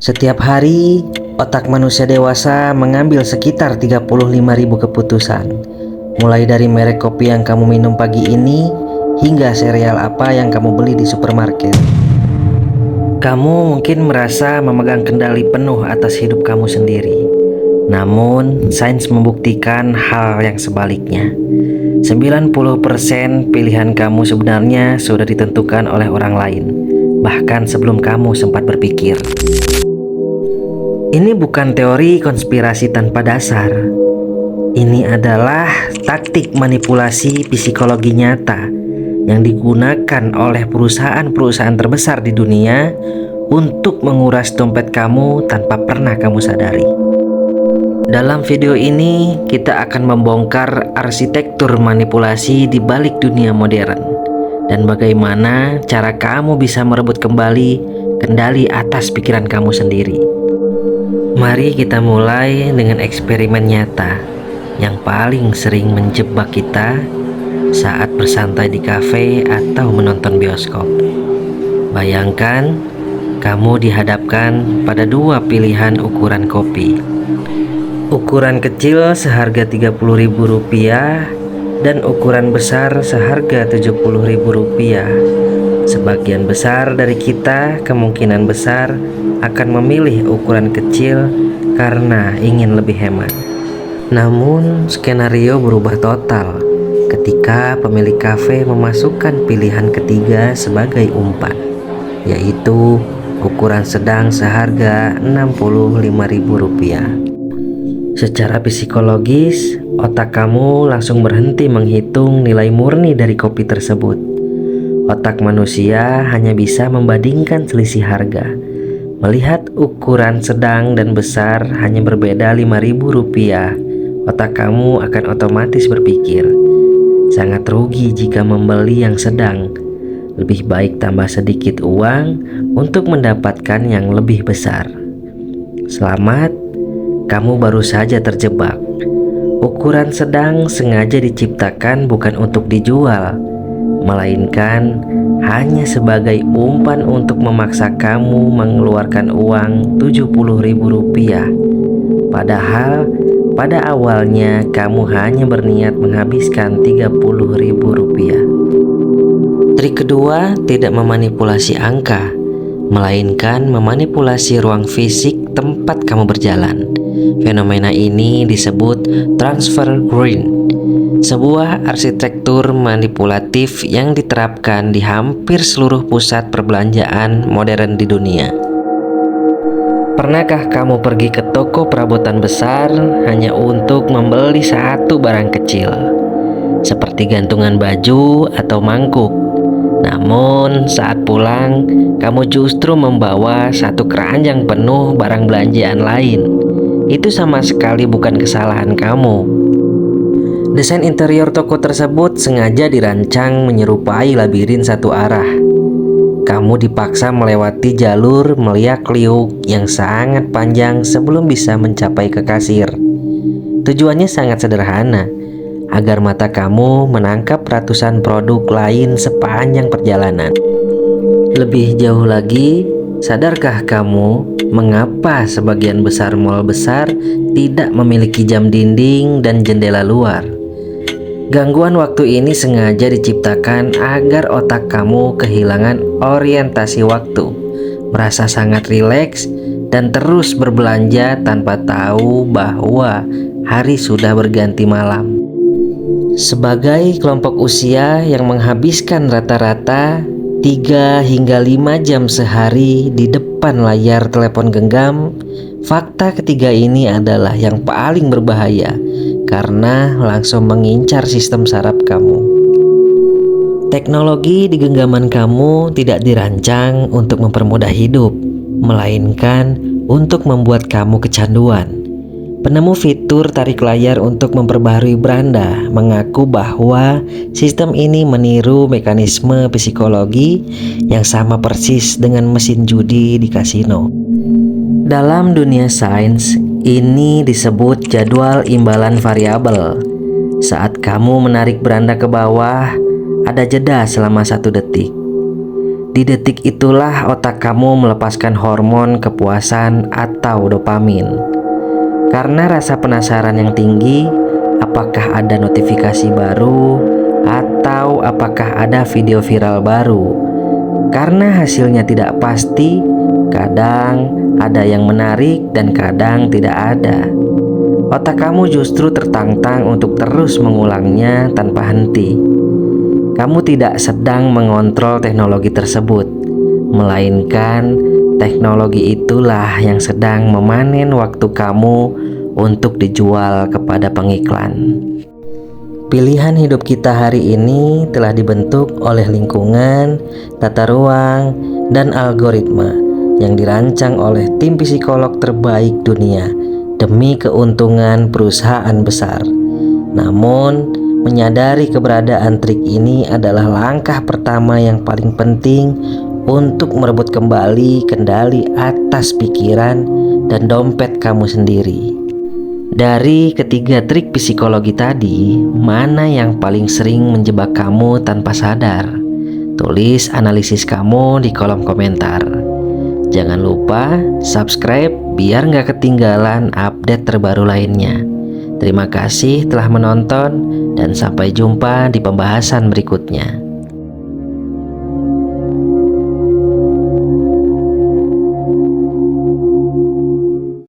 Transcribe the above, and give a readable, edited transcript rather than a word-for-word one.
Setiap hari, otak manusia dewasa mengambil sekitar 35.000 keputusan. Mulai dari merek kopi yang kamu minum pagi ini, hingga serial apa yang kamu beli di supermarket. Kamu mungkin merasa memegang kendali penuh atas hidup kamu sendiri. Namun, sains membuktikan hal yang sebaliknya. 90% pilihan kamu sebenarnya sudah ditentukan oleh orang lain, bahkan sebelum kamu sempat berpikir. Ini bukan teori konspirasi tanpa dasar. Ini adalah taktik manipulasi psikologi nyata yang digunakan oleh perusahaan-perusahaan terbesar di dunia untuk menguras dompet kamu tanpa pernah kamu sadari. Dalam video ini, kita akan membongkar arsitektur manipulasi di balik dunia modern dan bagaimana cara kamu bisa merebut kembali kendali atas pikiran kamu sendiri. Mari kita mulai dengan eksperimen nyata yang paling sering menjebak kita saat bersantai di kafe atau menonton bioskop. Bayangkan, kamu dihadapkan pada dua pilihan ukuran kopi. Ukuran kecil seharga Rp30.000 dan ukuran besar seharga Rp70.000. Sebagian besar dari kita kemungkinan besar akan memilih ukuran kecil karena ingin lebih hemat. Namun, skenario berubah total ketika pemilik kafe memasukkan pilihan ketiga sebagai umpan, yaitu ukuran sedang seharga Rp65.000. Secara psikologis, otak kamu langsung berhenti menghitung nilai murni dari kopi tersebut. Otak manusia hanya bisa membandingkan selisih harga. Melihat ukuran sedang dan besar hanya berbeda Rp5.000, otak kamu akan otomatis berpikir, sangat rugi jika membeli yang sedang. Lebih baik tambah sedikit uang untuk mendapatkan yang lebih besar. Selamat, kamu baru saja terjebak. Ukuran sedang sengaja diciptakan bukan untuk dijual, melainkan hanya sebagai umpan untuk memaksa kamu mengeluarkan uang Rp70.000. Padahal pada awalnya kamu hanya berniat menghabiskan Rp30.000. Trik kedua tidak memanipulasi angka, melainkan memanipulasi ruang fisik tempat kamu berjalan. Fenomena ini disebut transfer green, sebuah arsitektur manipulatif yang diterapkan di hampir seluruh pusat perbelanjaan modern di dunia. Pernahkah kamu pergi ke toko perabotan besar hanya untuk membeli satu barang kecil, seperti gantungan baju atau mangkuk? Namun saat pulang, kamu justru membawa satu keranjang penuh barang belanjaan lain. Itu sama sekali bukan kesalahan kamu. Desain interior toko tersebut sengaja dirancang menyerupai labirin satu arah. Kamu dipaksa melewati jalur meliak-liuk yang sangat panjang sebelum bisa mencapai ke kasir. Tujuannya sangat sederhana, agar mata kamu menangkap ratusan produk lain sepanjang perjalanan. Lebih jauh lagi, sadarkah kamu mengapa sebagian besar mal besar tidak memiliki jam dinding dan jendela luar? Gangguan waktu ini sengaja diciptakan agar otak kamu kehilangan orientasi waktu, merasa sangat rileks, dan terus berbelanja tanpa tahu bahwa hari sudah berganti malam. Sebagai kelompok usia yang menghabiskan rata-rata 3 hingga 5 jam sehari di depan layar telepon genggam, fakta ketiga ini adalah yang paling berbahaya karena langsung mengincar sistem saraf kamu. Teknologi di genggaman kamu tidak dirancang untuk mempermudah hidup, melainkan untuk membuat kamu kecanduan. Penemu fitur tarik layar untuk memperbaharui beranda mengaku bahwa sistem ini meniru mekanisme psikologi yang sama persis dengan mesin judi di kasino. Dalam dunia sains, ini disebut jadwal imbalan variabel. Saat kamu menarik beranda ke bawah, ada jeda selama 1 detik. Di detik itulah otak kamu melepaskan hormon kepuasan atau dopamin. Karena rasa penasaran yang tinggi, apakah ada notifikasi baru atau apakah ada video viral baru. Karena hasilnya tidak pasti, kadang ada yang menarik dan kadang tidak ada. Otak kamu justru tertantang untuk terus mengulangnya tanpa henti. Kamu tidak sedang mengontrol teknologi tersebut, melainkan teknologi itulah yang sedang memanen waktu kamu untuk dijual kepada pengiklan. Pilihan hidup kita hari ini telah dibentuk oleh lingkungan, tata ruang, dan algoritma yang dirancang oleh tim psikolog terbaik dunia demi keuntungan perusahaan besar. Namun, menyadari keberadaan trik ini adalah langkah pertama yang paling penting untuk merebut kembali kendali atas pikiran dan dompet kamu sendiri. Dari ketiga trik psikologi tadi, mana yang paling sering menjebak kamu tanpa sadar? Tulis analisis kamu di kolom komentar. Jangan lupa subscribe biar nggak ketinggalan update terbaru lainnya. Terima kasih telah menonton dan sampai jumpa di pembahasan berikutnya.